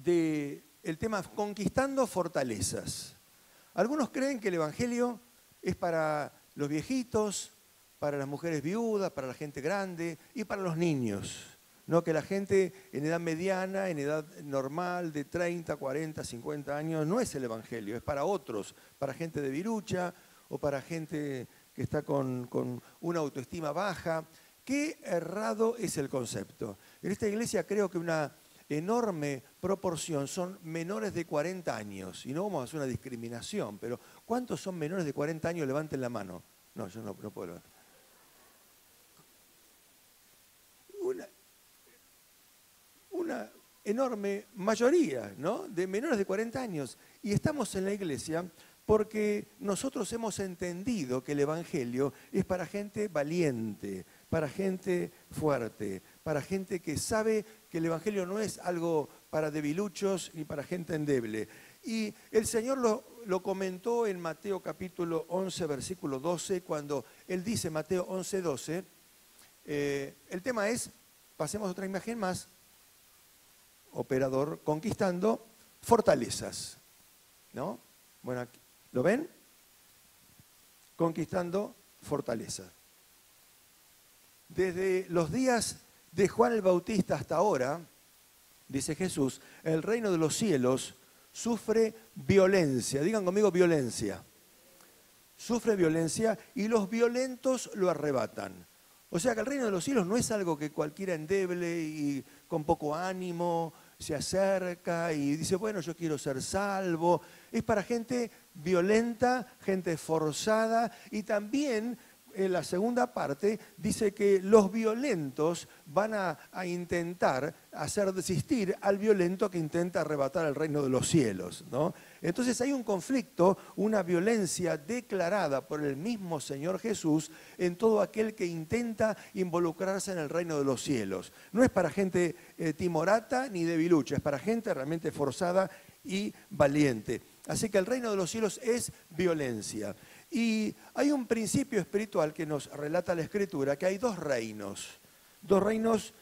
del tema conquistando fortalezas. Algunos creen que el Evangelio es para los viejitos, para las mujeres viudas, para la gente grande y para los niños. No, que la gente en edad mediana, en edad normal, de 30, 40, 50 años, no es el Evangelio, es para otros, para gente de virucha o para gente que está con una autoestima baja. Qué errado es el concepto. En esta iglesia creo que una enorme proporción son menores de 40 años. Y no vamos a hacer una discriminación, pero ¿cuántos son menores de 40 años? Levanten la mano. No, yo no puedo levantar. Una enorme mayoría, ¿no?, de menores de 40 años. Y estamos en la iglesia porque nosotros hemos entendido que el Evangelio es para gente valiente, para gente fuerte, para gente que sabe que el Evangelio no es algo para debiluchos ni para gente endeble. Y el Señor lo comentó en Mateo capítulo 11, versículo 12, cuando Él dice, Mateo 11, 12, el tema es, pasemos a otra imagen más, operador, conquistando fortalezas, ¿no? Bueno, aquí, ¿lo ven? Conquistando fortalezas. Desde los días de Juan el Bautista hasta ahora, dice Jesús, el reino de los cielos sufre violencia. Digan conmigo violencia. Sufre violencia y los violentos lo arrebatan. O sea que el reino de los cielos no es algo que cualquiera endeble y con poco ánimo se acerca y dice, bueno, yo quiero ser salvo. Es para gente violenta, gente forzada y también en la segunda parte dice que los violentos van a intentar hacer desistir al violento que intenta arrebatar el reino de los cielos, ¿no? Entonces hay un conflicto, una violencia declarada por el mismo Señor Jesús en todo aquel que intenta involucrarse en el reino de los cielos. No es para gente timorata ni debilucha, es para gente realmente forzada y valiente. Así que el reino de los cielos es violencia. Y hay un principio espiritual que nos relata la Escritura, que hay dos reinos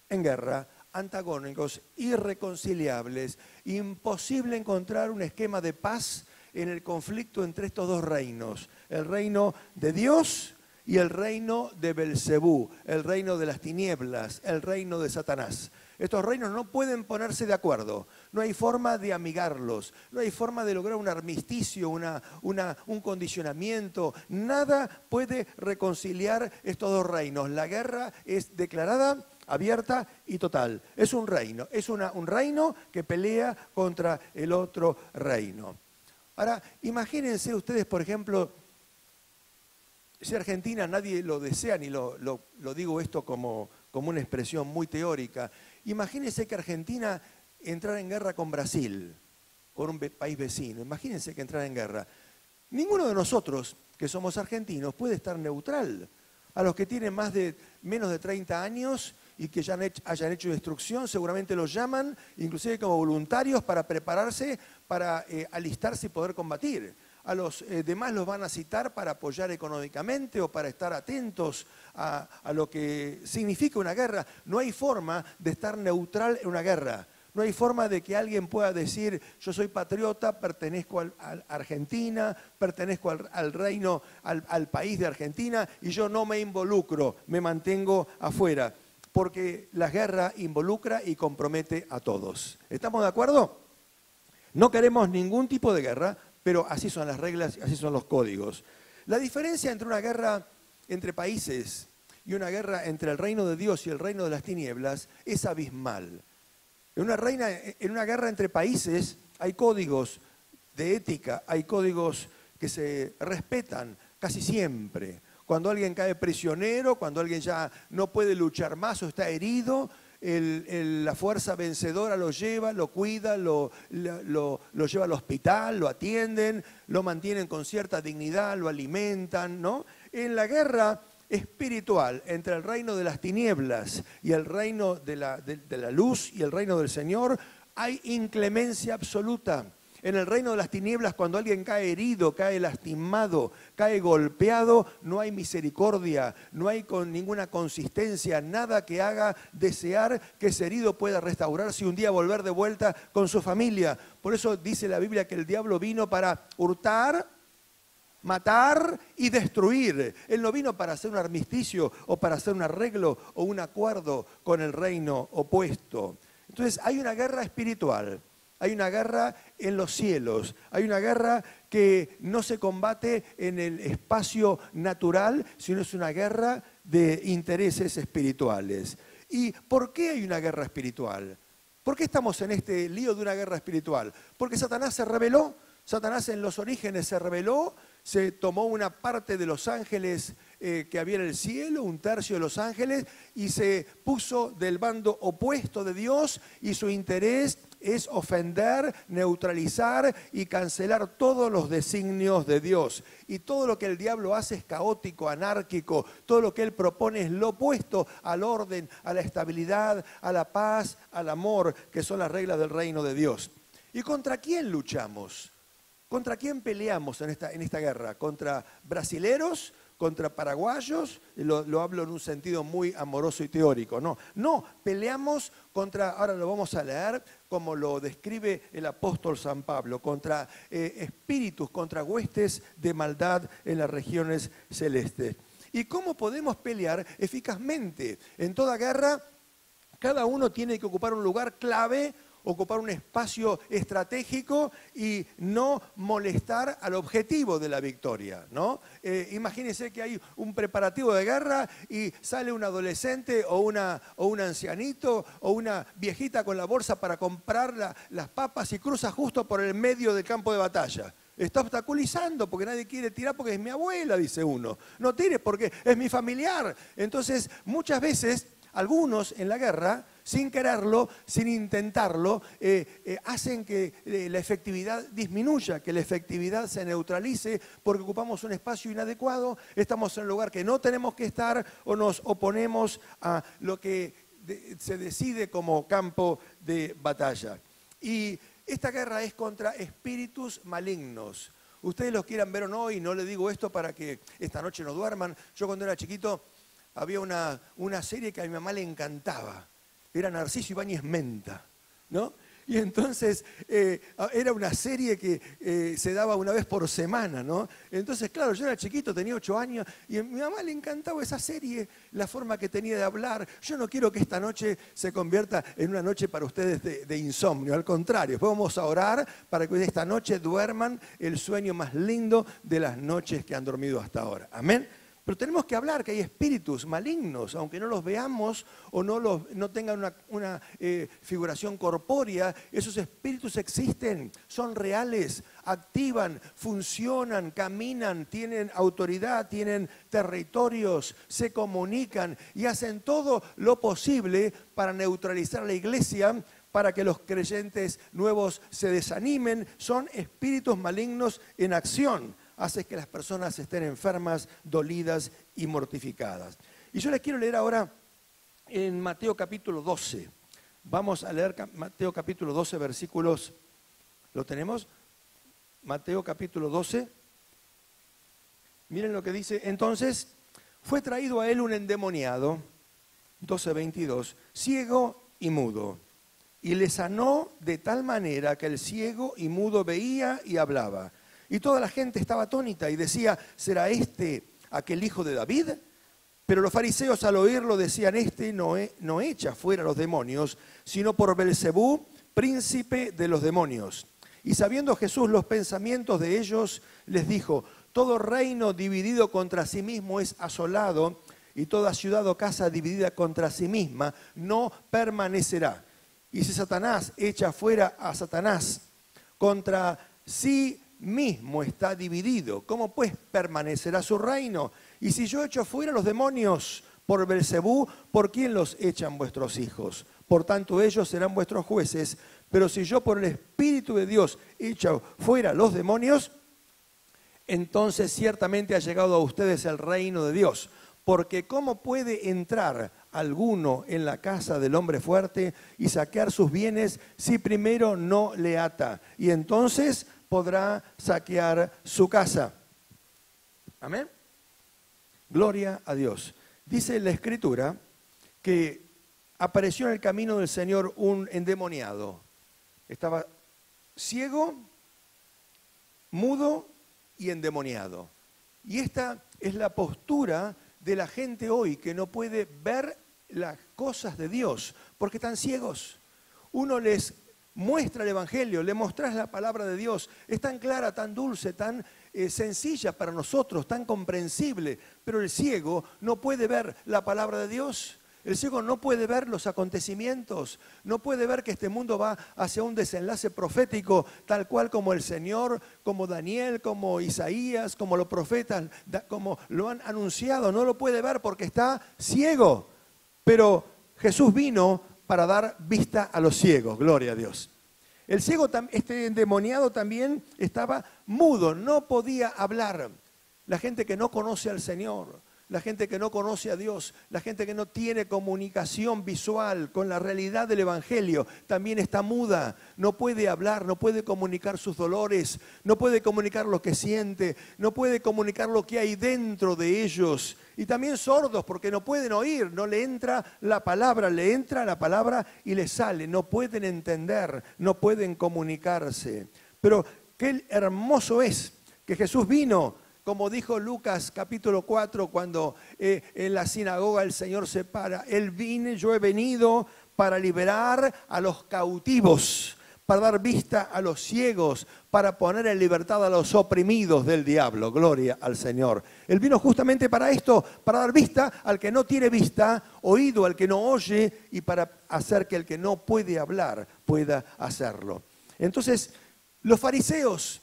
en guerra, antagónicos, irreconciliables, imposible encontrar un esquema de paz en el conflicto entre estos dos reinos, el reino de Dios y el reino de Belcebú, el reino de las tinieblas, el reino de Satanás. Estos reinos no pueden ponerse de acuerdo, no hay forma de amigarlos, no hay forma de lograr un armisticio, un condicionamiento, nada puede reconciliar estos dos reinos. La guerra es declarada, abierta y total. Es un reino, es un reino que pelea contra el otro reino. Ahora, imagínense ustedes, por ejemplo, si Argentina nadie lo desea, ni lo digo esto como una expresión muy teórica. Imagínense que Argentina entrara en guerra con Brasil, con un país vecino. Imagínense que entrara en guerra. Ninguno de nosotros, que somos argentinos, puede estar neutral. A los que tienen menos de 30 años y que ya hayan hecho instrucción, seguramente los llaman, inclusive como voluntarios, para prepararse, para alistarse y poder combatir. A los demás los van a citar para apoyar económicamente o para estar atentos a lo que significa una guerra. No hay forma de estar neutral en una guerra. No hay forma de que alguien pueda decir, yo soy patriota, pertenezco a Argentina, pertenezco al reino, al país de Argentina y yo no me involucro, me mantengo afuera. Porque la guerra involucra y compromete a todos. ¿Estamos de acuerdo? No queremos ningún tipo de guerra, pero así son las reglas, así son los códigos. La diferencia entre una guerra entre países y una guerra entre el reino de Dios y el reino de las tinieblas es abismal. En una guerra entre países hay códigos de ética, hay códigos que se respetan casi siempre. Cuando alguien cae prisionero, cuando alguien ya no puede luchar más o está herido, la fuerza vencedora lo lleva, lo cuida, lo lleva al hospital, lo atienden, lo mantienen con cierta dignidad, lo alimentan, ¿no? En la guerra espiritual entre el reino de las tinieblas y el reino de la luz y el reino del Señor hay inclemencia absoluta. En el reino de las tinieblas, cuando alguien cae herido, cae lastimado, cae golpeado, no hay misericordia, no hay ninguna consistencia, nada que haga desear que ese herido pueda restaurarse y un día volver de vuelta con su familia. Por eso dice la Biblia que el diablo vino para hurtar, matar y destruir. Él no vino para hacer un armisticio o para hacer un arreglo o un acuerdo con el reino opuesto. Entonces hay una guerra espiritual. Hay una guerra en los cielos, hay una guerra que no se combate en el espacio natural, sino es una guerra de intereses espirituales. ¿Y por qué hay una guerra espiritual? ¿Por qué estamos en este lío de una guerra espiritual? Porque Satanás se rebeló, Satanás en los orígenes se rebeló, se tomó una parte de los ángeles que había en el cielo, un tercio de los ángeles, y se puso del bando opuesto de Dios y su interés es ofender, neutralizar y cancelar todos los designios de Dios. Y todo lo que el diablo hace es caótico, anárquico, todo lo que él propone es lo opuesto al orden, a la estabilidad, a la paz, al amor, que son las reglas del reino de Dios. ¿Y contra quién luchamos? ¿Contra quién peleamos en esta guerra? ¿Contra brasileros? ¿Contra paraguayos? Lo hablo en un sentido muy amoroso y teórico. No, peleamos contra, ahora lo vamos a leer, como lo describe el apóstol San Pablo, contra espíritus, contra huestes de maldad en las regiones celestes. ¿Y cómo podemos pelear eficazmente? En toda guerra, cada uno tiene que ocupar un lugar clave, ocupar un espacio estratégico y no molestar al objetivo de la victoria, ¿no? Imagínense que hay un preparativo de guerra y sale un adolescente o un ancianito o una viejita con la bolsa para comprar las papas y cruza justo por el medio del campo de batalla. Está obstaculizando porque nadie quiere tirar porque es mi abuela, dice uno. No tires porque es mi familiar. Entonces, muchas veces, algunos en la guerra, sin quererlo, sin intentarlo, hacen que la efectividad disminuya, que la efectividad se neutralice porque ocupamos un espacio inadecuado, estamos en un lugar que no tenemos que estar o nos oponemos a lo que se decide como campo de batalla. Y esta guerra es contra espíritus malignos. Ustedes los quieran ver o no, y no les digo esto para que esta noche no duerman. Yo cuando era chiquito había una serie que a mi mamá le encantaba. Era Narciso Ibáñez Menta, ¿no? Y entonces era una serie que se daba una vez por semana, ¿no? Entonces, claro, yo era chiquito, tenía 8 años, y a mi mamá le encantaba esa serie, la forma que tenía de hablar. Yo no quiero que esta noche se convierta en una noche para ustedes de insomnio, al contrario. Después vamos a orar para que esta noche duerman el sueño más lindo de las noches que han dormido hasta ahora. Amén. Pero tenemos que hablar que hay espíritus malignos, aunque no los veamos o no tengan una figuración corpórea, esos espíritus existen, son reales, activan, funcionan, caminan, tienen autoridad, tienen territorios, se comunican y hacen todo lo posible para neutralizar a la iglesia, para que los creyentes nuevos se desanimen. Son espíritus malignos en acción. Hace que las personas estén enfermas, dolidas y mortificadas. Y yo les quiero leer ahora en Mateo capítulo 12. Vamos a leer Mateo capítulo 12, versículos. ¿Lo tenemos? Mateo capítulo 12. Miren lo que dice. Entonces, fue traído a él un endemoniado, 12:22, ciego y mudo. Y le sanó de tal manera que el ciego y mudo veía y hablaba. Y toda la gente estaba atónita y decía, ¿será este aquel hijo de David? Pero los fariseos al oírlo decían, este no echa fuera los demonios, sino por Belcebú, príncipe de los demonios. Y sabiendo Jesús los pensamientos de ellos, les dijo, todo reino dividido contra sí mismo es asolado, y toda ciudad o casa dividida contra sí misma no permanecerá. Y si Satanás echa fuera a Satanás, contra sí mismo está dividido, ¿cómo pues permanecerá su reino? Y si yo echo fuera los demonios por Belcebú, ¿por quién los echan vuestros hijos? Por tanto ellos serán vuestros jueces, pero si yo por el Espíritu de Dios echo fuera los demonios, entonces ciertamente ha llegado a ustedes el reino de Dios. Porque ¿cómo puede entrar alguno en la casa del hombre fuerte y saquear sus bienes si primero no le ata. Y entonces podrá saquear su casa. Amén. Gloria a Dios. Dice la Escritura que apareció en el camino del Señor un endemoniado. Estaba ciego, mudo y endemoniado. Y esta es la postura de la gente hoy que no puede ver las cosas de Dios porque están ciegos. Uno les muestra el Evangelio, le mostrás la palabra de Dios. Es tan clara, tan dulce, tan sencilla para nosotros, tan comprensible. Pero el ciego no puede ver la palabra de Dios. El ciego no puede ver los acontecimientos, no puede ver que este mundo va hacia un desenlace profético, tal cual como el Señor, como Daniel, como Isaías, como los profetas, como lo han anunciado. No lo puede ver porque está ciego. Pero Jesús vino para dar vista a los ciegos, gloria a Dios. El ciego, este endemoniado también estaba mudo, no podía hablar. La gente que no conoce al Señor, la gente que no conoce a Dios, la gente que no tiene comunicación visual con la realidad del Evangelio, también está muda, no puede hablar, no puede comunicar sus dolores, no puede comunicar lo que siente, no puede comunicar lo que hay dentro de ellos. Y también sordos porque no pueden oír, no le entra la palabra, le entra la palabra y le sale, no pueden entender, no pueden comunicarse. Pero qué hermoso es que Jesús vino. Como dijo Lucas capítulo 4, cuando en la sinagoga el Señor se para, yo he venido para liberar a los cautivos, para dar vista a los ciegos, para poner en libertad a los oprimidos del diablo. Gloria al Señor. Él vino justamente para esto, para dar vista al que no tiene vista, oído al que no oye y para hacer que el que no puede hablar pueda hacerlo. Entonces, los fariseos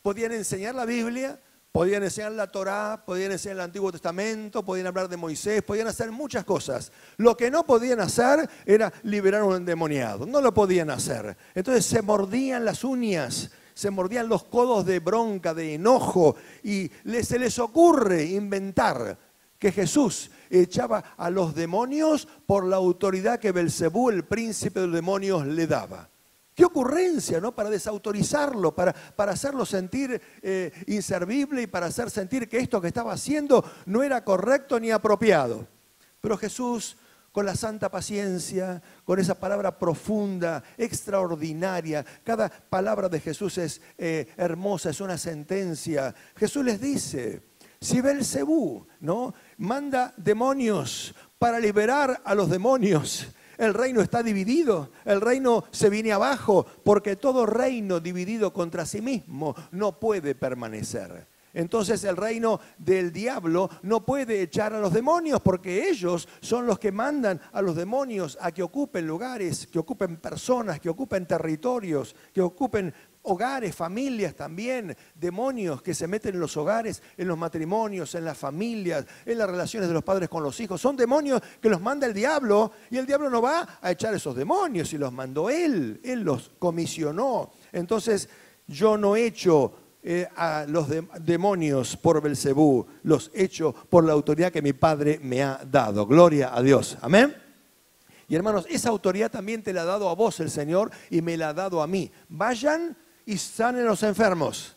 podían enseñar la Biblia, podían enseñar la Torá, podían enseñar el Antiguo Testamento, podían hablar de Moisés, podían hacer muchas cosas. Lo que no podían hacer era liberar a un endemoniado, no lo podían hacer. Entonces se mordían las uñas, se mordían los codos de bronca, de enojo, y se les ocurre inventar que Jesús echaba a los demonios por la autoridad que Belcebú, el príncipe de los demonios, le daba. Qué ocurrencia, ¿no? Para desautorizarlo, para hacerlo sentir inservible y para hacer sentir que esto que estaba haciendo no era correcto ni apropiado. Pero Jesús, con la santa paciencia, con esa palabra profunda, extraordinaria, cada palabra de Jesús es hermosa, es una sentencia. Jesús les dice, si Belcebú, ¿no?, manda demonios para liberar a los demonios, el reino está dividido, el reino se viene abajo, porque todo reino dividido contra sí mismo no puede permanecer. Entonces el reino del diablo no puede echar a los demonios, porque ellos son los que mandan a los demonios a que ocupen lugares, que ocupen personas, que ocupen territorios, que ocupen hogares, familias también, demonios que se meten en los hogares, en los matrimonios, en las familias, en las relaciones de los padres con los hijos. Son demonios que los manda el diablo y el diablo no va a echar esos demonios y los mandó él los comisionó. Entonces yo no echo a los demonios por Belcebú, los echo por la autoridad que mi Padre me ha dado. Gloria a Dios. Amén. Y hermanos, esa autoridad también te la ha dado a vos el Señor y me la ha dado a mí. Vayan y sanen a los enfermos,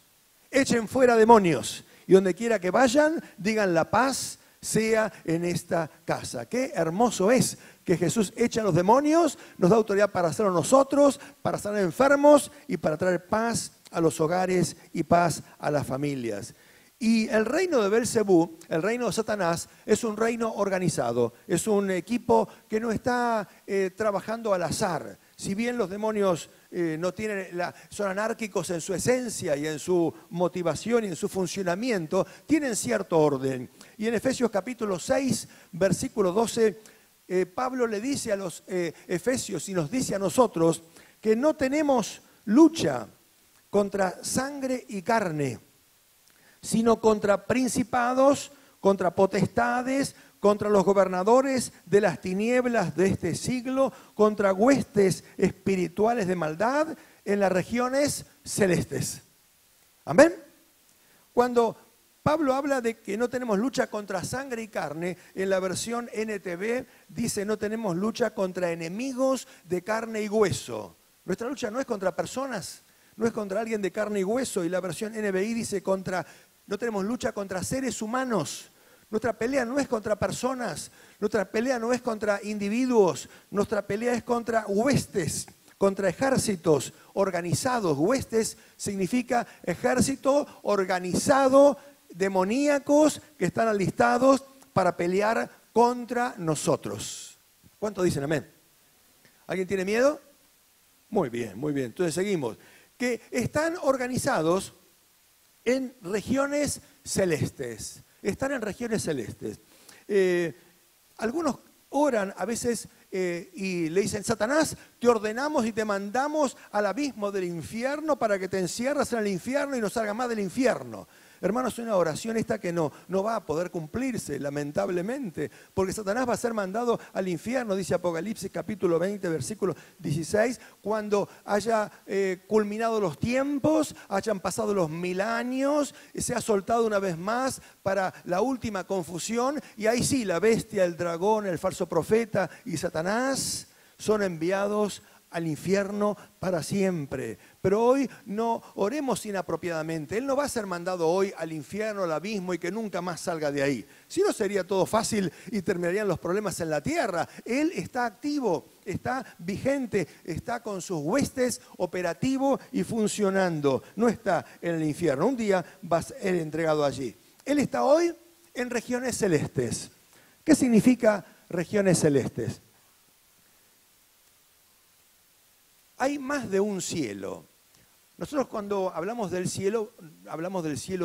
echen fuera demonios y donde quiera que vayan, digan la paz sea en esta casa. Qué hermoso es que Jesús echa a los demonios, nos da autoridad para hacerlo nosotros, para sanar enfermos y para traer paz a los hogares y paz a las familias. Y el reino de Belcebú, el reino de Satanás, es un reino organizado, es un equipo que no está trabajando al azar. Si bien los demonios son anárquicos en su esencia y en su motivación y en su funcionamiento, tienen cierto orden. Y en Efesios capítulo 6, versículo 12, Pablo le dice a los efesios y nos dice a nosotros que no tenemos lucha contra sangre y carne, sino contra principados, contra potestades, contra los gobernadores de las tinieblas de este siglo, contra huestes espirituales de maldad en las regiones celestes. Amén. Cuando Pablo habla de que no tenemos lucha contra sangre y carne. En la versión NTV dice no tenemos lucha contra enemigos de carne y hueso. Nuestra lucha no es contra personas, no es contra alguien de carne y hueso. Y la versión NBI dice no tenemos lucha contra seres humanos. Nuestra pelea no es contra personas, nuestra pelea no es contra individuos, nuestra pelea es contra huestes, contra ejércitos organizados. Huestes significa ejército organizado, demoníacos que están alistados para pelear contra nosotros. ¿Cuántos dicen amén? ¿Alguien tiene miedo? Muy bien, muy bien. Entonces seguimos. Que están organizados en regiones celestes. Están en regiones celestes. Algunos oran a veces y le dicen, Satanás, te ordenamos y te mandamos al abismo del infierno para que te encierres en el infierno y no salgas más del infierno. Hermanos, es una oración esta que no va a poder cumplirse, lamentablemente, porque Satanás va a ser mandado al infierno, dice Apocalipsis capítulo 20, versículo 16, cuando haya culminado los tiempos, hayan pasado los 1000 años, se ha soltado una vez más para la última confusión, y ahí sí, la bestia, el dragón, el falso profeta y Satanás son enviados al infierno para siempre. Pero hoy no oremos inapropiadamente. Él no va a ser mandado hoy al infierno, al abismo y que nunca más salga de ahí. Si no, sería todo fácil y terminarían los problemas en la tierra. Él está activo, está vigente, está con sus huestes operativo y funcionando. No está en el infierno. Un día va a ser entregado allí. Él está hoy en regiones celestes. ¿Qué significa regiones celestes? Hay más de un cielo. Nosotros cuando hablamos del cielo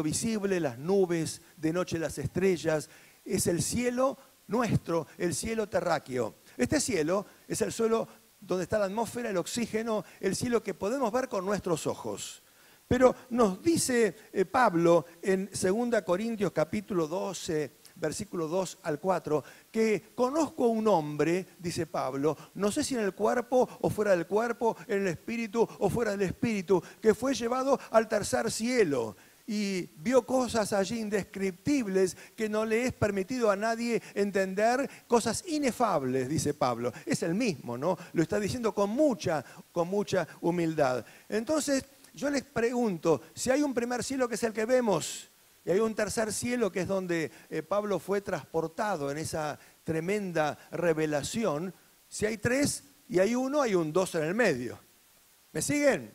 visible, las nubes, de noche las estrellas. Es el cielo nuestro, el cielo terráqueo. Este cielo es el suelo donde está la atmósfera, el oxígeno, el cielo que podemos ver con nuestros ojos. Pero nos dice Pablo en 2 Corintios capítulo 12, versículo 2 al 4, que conozco a un hombre, dice Pablo, no sé si en el cuerpo o fuera del cuerpo, en el espíritu o fuera del espíritu, que fue llevado al tercer cielo y vio cosas allí indescriptibles que no le es permitido a nadie entender, cosas inefables, dice Pablo. Es el mismo, ¿no? Lo está diciendo con mucha humildad. Entonces, yo les pregunto, si hay un primer cielo que es el que vemos, y hay un tercer cielo que es donde Pablo fue transportado en esa tremenda revelación. Si hay 3 y hay 1, hay un 2 en el medio. ¿Me siguen?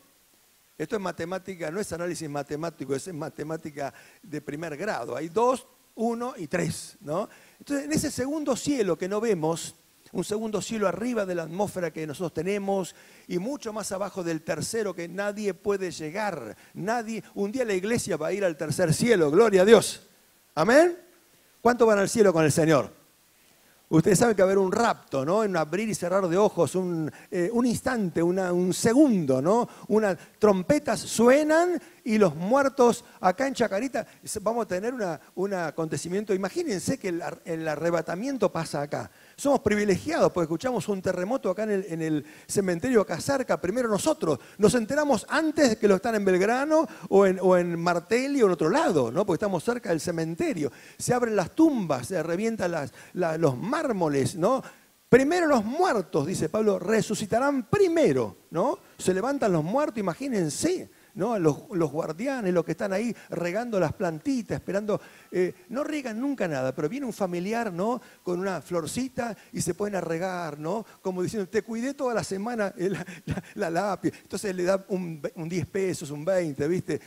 Esto es matemática, no es análisis matemático, es matemática de primer grado. Hay 2, 1 y 3, ¿no? Entonces, en ese segundo cielo que no vemos, un segundo cielo arriba de la atmósfera que nosotros tenemos y mucho más abajo del tercero que nadie puede llegar. Nadie. Un día la iglesia va a ir al tercer cielo, gloria a Dios. ¿Amén? ¿Cuántos van al cielo con el Señor? Ustedes saben que va a haber un rapto, ¿no? En un abrir y cerrar de ojos, un instante, un segundo, ¿no? Unas trompetas suenan y los muertos acá en Chacarita vamos a tener un acontecimiento. Imagínense que el arrebatamiento pasa acá. Somos privilegiados porque escuchamos un terremoto acá en el cementerio acá cerca. Primero nosotros nos enteramos antes de que lo están en Belgrano o en Martelli o en otro lado, ¿no? Porque estamos cerca del cementerio. Se abren las tumbas, se revientan los mármoles, ¿no? Primero los muertos, dice Pablo, resucitarán primero, ¿no? Se levantan los muertos, imagínense, ¿no? Los guardianes, los que están ahí regando las plantitas, esperando, no riegan nunca nada, pero viene un familiar, ¿no? Con una florcita y se ponen a regar, ¿no? Como diciendo, te cuidé toda la semana la lápiz. Entonces le da un 10 pesos, un 20, ¿viste?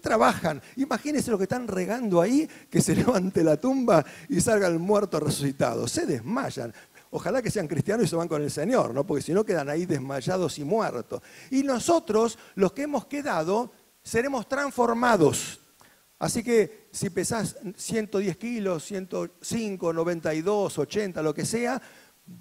Trabajan. Imagínense los que están regando ahí, que se levante la tumba y salga el muerto resucitado. Se desmayan. Ojalá que sean cristianos y se van con el Señor, ¿no? Porque si no quedan ahí desmayados y muertos. Y nosotros, los que hemos quedado, seremos transformados. Así que si pesás 110 kilos, 105, 92, 80, lo que sea,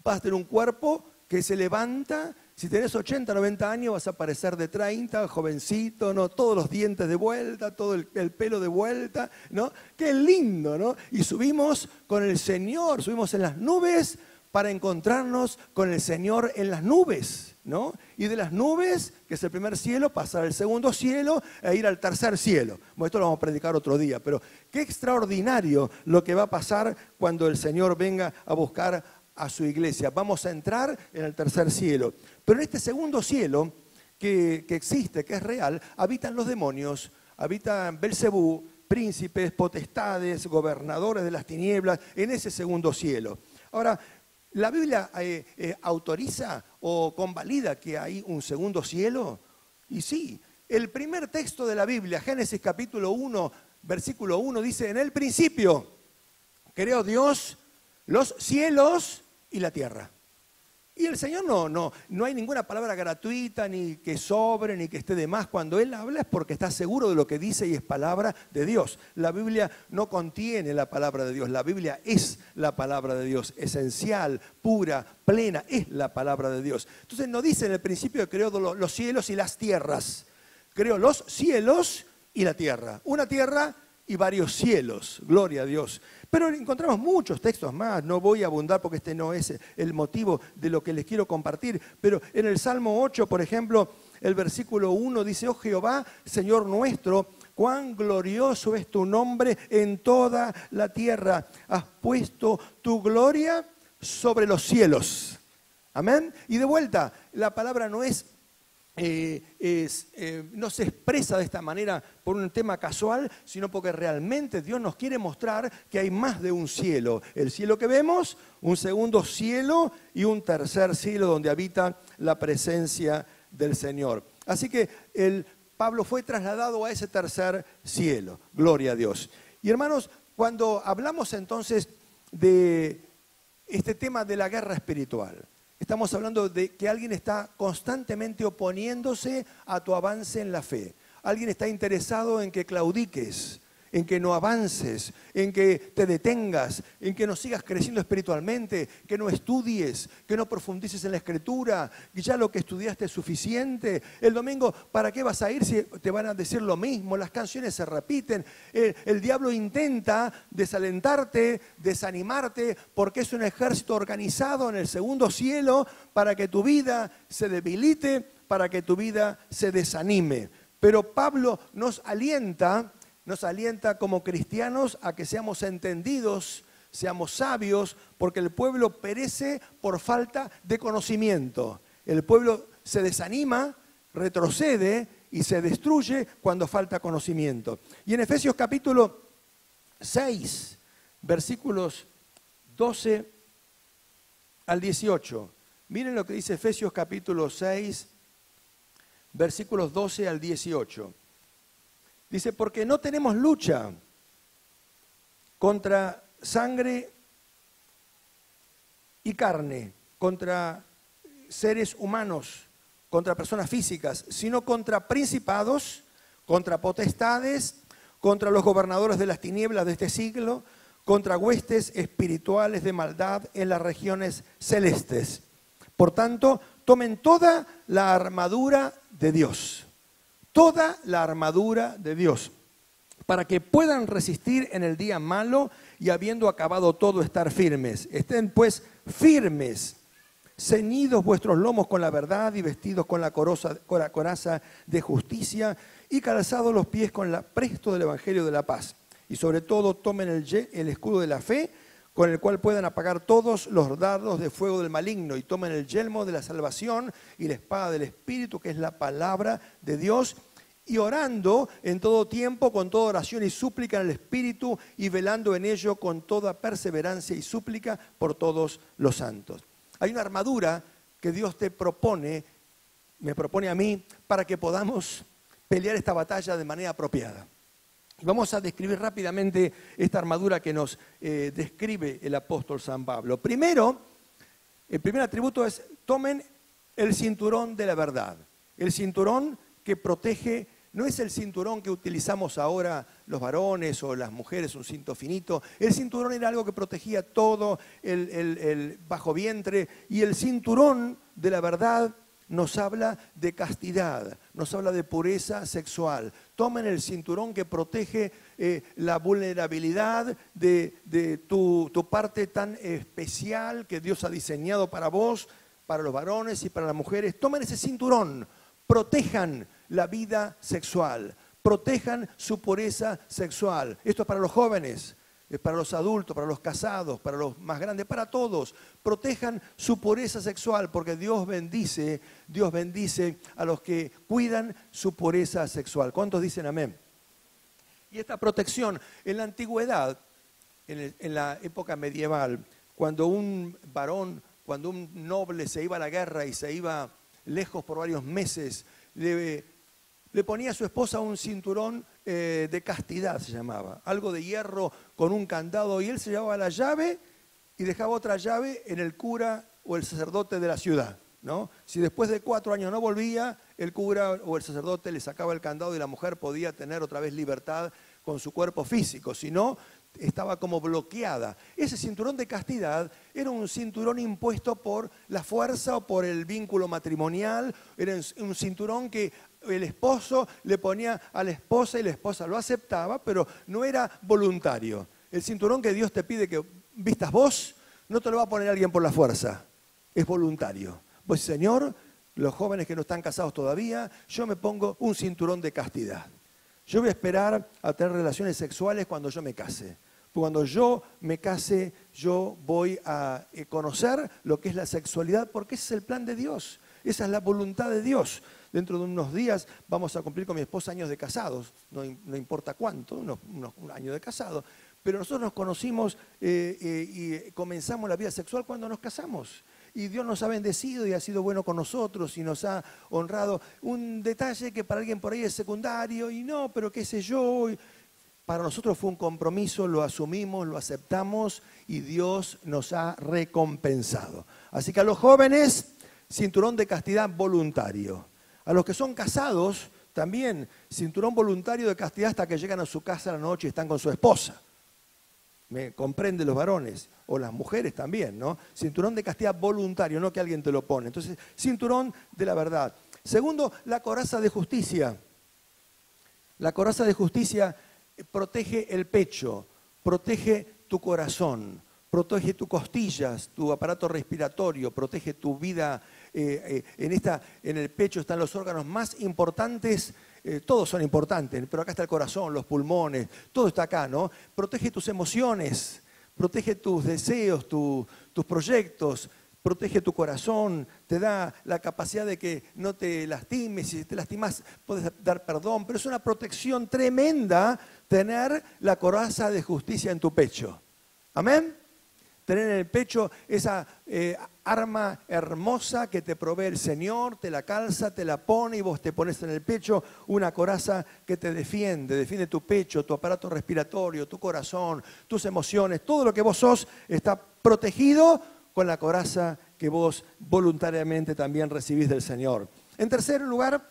vas a tener un cuerpo que se levanta. Si tenés 80, 90 años vas a parecer de 30, jovencito, ¿no? Todos los dientes de vuelta, todo el pelo de vuelta, ¿no? Qué lindo, ¿no? Y subimos con el Señor, subimos en las nubes para encontrarnos con el Señor en las nubes. ¿no? Y de las nubes, que es el primer cielo, pasar al segundo cielo e ir al tercer cielo. Bueno, esto lo vamos a predicar otro día, pero qué extraordinario lo que va a pasar cuando el Señor venga a buscar a su iglesia. Vamos a entrar en el tercer cielo. Pero en este segundo cielo que existe, que es real, habitan los demonios, habitan Belcebú, príncipes, potestades, gobernadores de las tinieblas, en ese segundo cielo. Ahora, ¿la Biblia autoriza o convalida que hay un segundo cielo? Y sí, el primer texto de la Biblia, Génesis capítulo 1, versículo 1, dice, en el principio creó Dios los cielos y la tierra. Y el Señor no hay ninguna palabra gratuita, ni que sobre, ni que esté de más. Cuando Él habla es porque está seguro de lo que dice y es palabra de Dios. La Biblia no contiene la palabra de Dios, la Biblia es la palabra de Dios, esencial, pura, plena, es la palabra de Dios. Entonces no dice en el principio que creó los cielos y las tierras, creó los cielos y la tierra, una tierra y varios cielos, gloria a Dios. Pero encontramos muchos textos más, no voy a abundar porque este no es el motivo de lo que les quiero compartir, pero en el Salmo 8, por ejemplo, el versículo 1 dice, oh Jehová, Señor nuestro, cuán glorioso es tu nombre en toda la tierra, has puesto tu gloria sobre los cielos. Amén. Y de vuelta, la palabra no no se expresa de esta manera por un tema casual, sino porque realmente Dios nos quiere mostrar que hay más de un cielo. El cielo que vemos, un segundo cielo y un tercer cielo donde habita la presencia del Señor. Así que Pablo fue trasladado a ese tercer cielo. Gloria a Dios. Y hermanos, cuando hablamos entonces de este tema de la guerra espiritual, estamos hablando de que alguien está constantemente oponiéndose a tu avance en la fe. Alguien está interesado en que claudiques, en que no avances, en que te detengas, en que no sigas creciendo espiritualmente, que no estudies, que no profundices en la Escritura, que ya lo que estudiaste es suficiente. El domingo, ¿para qué vas a ir si te van a decir lo mismo? Las canciones se repiten. El diablo intenta desalentarte, desanimarte, porque es un ejército organizado en el segundo cielo para que tu vida se debilite, para que tu vida se desanime. Pero Pablo nos alienta como cristianos a que seamos entendidos, seamos sabios, porque el pueblo perece por falta de conocimiento. El pueblo se desanima, retrocede y se destruye cuando falta conocimiento. Y en Efesios capítulo 6, versículos 12 al 18. Miren lo que dice Efesios capítulo 6, versículos 12 al 18. Dice, porque no tenemos lucha contra sangre y carne, contra seres humanos, contra personas físicas, sino contra principados, contra potestades, contra los gobernadores de las tinieblas de este siglo, contra huestes espirituales de maldad en las regiones celestes. Por tanto, tomen toda la armadura de Dios. Toda la armadura de Dios, para que puedan resistir en el día malo y habiendo acabado todo estar firmes. Estén pues firmes, ceñidos vuestros lomos con la verdad y vestidos con la coraza de justicia y calzados los pies con el apresto del evangelio de la paz. Y sobre todo tomen el escudo de la fe, con el cual puedan apagar todos los dardos de fuego del maligno, y tomen el yelmo de la salvación y la espada del Espíritu, que es la palabra de Dios, y orando en todo tiempo con toda oración y súplica en el Espíritu, y velando en ello con toda perseverancia y súplica por todos los santos. Hay una armadura que Dios te propone, me propone a mí, para que podamos pelear esta batalla de manera apropiada. Vamos a describir rápidamente esta armadura que nos describe el apóstol San Pablo. Primero, el primer atributo es: tomen el cinturón de la verdad. El cinturón que protege, no es el cinturón que utilizamos ahora los varones o las mujeres, un cinto finito. El cinturón era algo que protegía todo el bajo vientre, y el cinturón de la verdad nos habla de castidad, nos habla de pureza sexual. Tomen el cinturón que protege la vulnerabilidad de tu parte tan especial que Dios ha diseñado para vos para los varones y para las mujeres. Tomen ese cinturón, protejan la vida sexual, protejan su pureza sexual. Esto es para los jóvenes, es para los adultos, para los casados, para los más grandes, para todos. Protejan su pureza sexual porque Dios bendice a los que cuidan su pureza sexual. ¿Cuántos dicen amén? Y esta protección, en la antigüedad, en la época medieval, cuando un varón, cuando un noble se iba a la guerra y se iba lejos por varios meses, le ponía a su esposa un cinturón de castidad, se llamaba, algo de hierro con un candado, y él se llevaba la llave y dejaba otra llave en el cura o el sacerdote de la ciudad, ¿no? Si después de 4 años no volvía, el cura o el sacerdote le sacaba el candado y la mujer podía tener otra vez libertad con su cuerpo físico, si no, estaba como bloqueada. Ese cinturón de castidad era un cinturón impuesto por la fuerza o por el vínculo matrimonial, era un cinturón que el esposo le ponía a la esposa y la esposa lo aceptaba, pero no era voluntario. El cinturón que Dios te pide que vistas vos, no te lo va a poner alguien por la fuerza, es voluntario. Pues Señor, los jóvenes que no están casados todavía, yo me pongo un cinturón de castidad. Yo voy a esperar a tener relaciones sexuales cuando yo me case. Cuando yo me case, yo voy a conocer lo que es la sexualidad, porque ese es el plan de Dios. Esa es la voluntad de Dios. Dentro de unos días vamos a cumplir con mi esposa años de casados, no importa cuánto, un año de casado. Pero nosotros nos conocimos y comenzamos la vida sexual cuando nos casamos. Y Dios nos ha bendecido y ha sido bueno con nosotros y nos ha honrado. Un detalle que para alguien por ahí es secundario y no, pero qué sé yo. Para nosotros fue un compromiso, lo asumimos, lo aceptamos y Dios nos ha recompensado. Así que a los jóvenes, cinturón de castidad voluntario. A los que son casados, también cinturón voluntario de castidad hasta que llegan a su casa a la noche y están con su esposa. Me comprende los varones, o las mujeres también, ¿no? Cinturón de castidad voluntario, no que alguien te lo pone. Entonces, cinturón de la verdad. Segundo, la coraza de justicia. La coraza de justicia protege el pecho, protege tu corazón, protege tus costillas, tu aparato respiratorio, protege tu vida. En el pecho están los órganos más importantes. Todos son importantes, pero acá está el corazón, los pulmones, todo está acá, ¿no? Protege tus emociones, protege tus deseos, tus proyectos, protege tu corazón, te da la capacidad de que no te lastimes, si te lastimas puedes dar perdón, pero es una protección tremenda tener la coraza de justicia en tu pecho. ¿Amén? Tener en el pecho esa arma hermosa que te provee el Señor, te la calza, te la pone y vos te pones en el pecho una coraza que te defiende tu pecho, tu aparato respiratorio, tu corazón, tus emociones, todo lo que vos sos está protegido con la coraza que vos voluntariamente también recibís del Señor. En tercer lugar,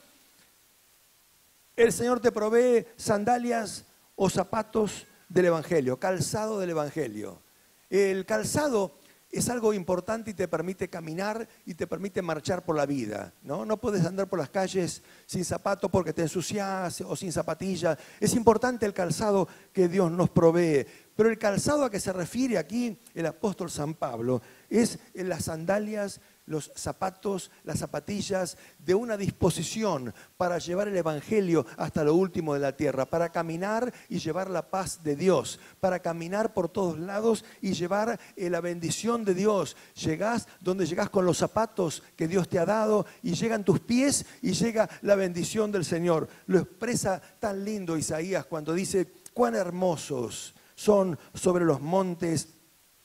el Señor te provee sandalias o zapatos del Evangelio, calzado del Evangelio. El calzado es algo importante y te permite caminar y te permite marchar por la vida, ¿no? No puedes andar por las calles sin zapato porque te ensucias o sin zapatillas. Es importante el calzado que Dios nos provee. Pero el calzado a que se refiere aquí el apóstol San Pablo es en las sandalias, los zapatos, las zapatillas de una disposición para llevar el Evangelio hasta lo último de la tierra, para caminar y llevar la paz de Dios, para caminar por todos lados y llevar la bendición de Dios. Llegás donde llegás con los zapatos que Dios te ha dado y llegan tus pies y llega la bendición del Señor. Lo expresa tan lindo Isaías cuando dice, cuán hermosos son sobre los montes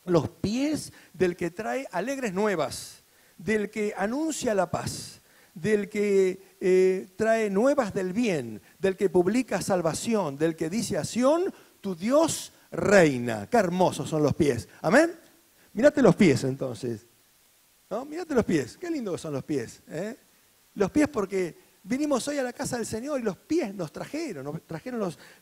los pies del que trae alegres nuevas, del que anuncia la paz, del que trae nuevas del bien, del que publica salvación, del que dice a Sión, tu Dios reina. Qué hermosos son los pies. ¿Amén? Mírate los pies entonces. ¿No? Mírate los pies. Qué lindos son los pies. Los pies porque vinimos hoy a la casa del Señor y los pies nos trajeron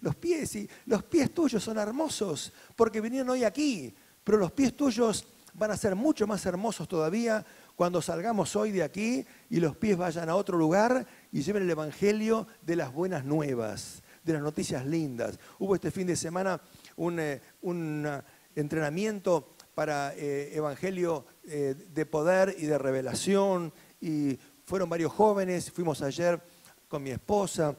los pies y los pies tuyos son hermosos porque vinieron hoy aquí. Pero los pies tuyos van a ser mucho más hermosos todavía cuando salgamos hoy de aquí y los pies vayan a otro lugar y lleven el Evangelio de las buenas nuevas, de las noticias lindas. Hubo este fin de semana un entrenamiento para Evangelio de poder y de revelación. Y fueron varios jóvenes, fuimos ayer con mi esposa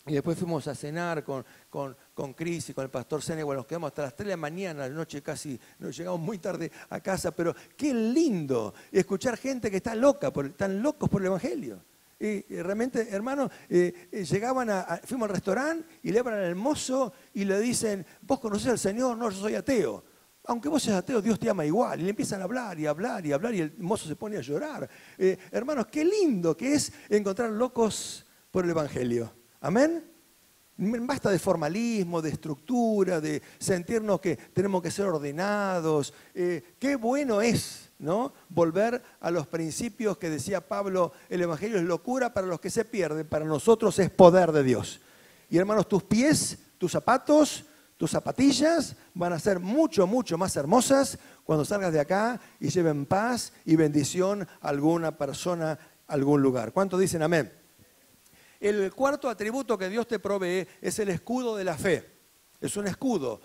y después fuimos a cenar con Cris y con el pastor Sene. Bueno, nos quedamos hasta las 3 de la mañana, la noche casi, nos llegamos muy tarde a casa, pero qué lindo escuchar gente que está loca, están locos por el Evangelio. Y realmente, hermano, fuimos al restaurante y le hablan al mozo y le dicen, ¿vos conocés al Señor? No, yo soy ateo. Aunque vos seas ateo, Dios te ama igual. Y le empiezan a hablar y hablar y hablar y el mozo se pone a llorar. Hermanos, qué lindo que es encontrar locos por el Evangelio. Amén. Basta de formalismo, de estructura, de sentirnos que tenemos que ser ordenados. Qué bueno es, ¿no?, volver a los principios que decía Pablo: el Evangelio es locura para los que se pierden, para nosotros es poder de Dios. Y hermanos, tus pies, tus zapatos, tus zapatillas van a ser mucho, mucho más hermosas cuando salgas de acá y lleven paz y bendición a alguna persona, a algún lugar. ¿Cuántos dicen amén? El cuarto atributo que Dios te provee es el escudo de la fe. Es un escudo.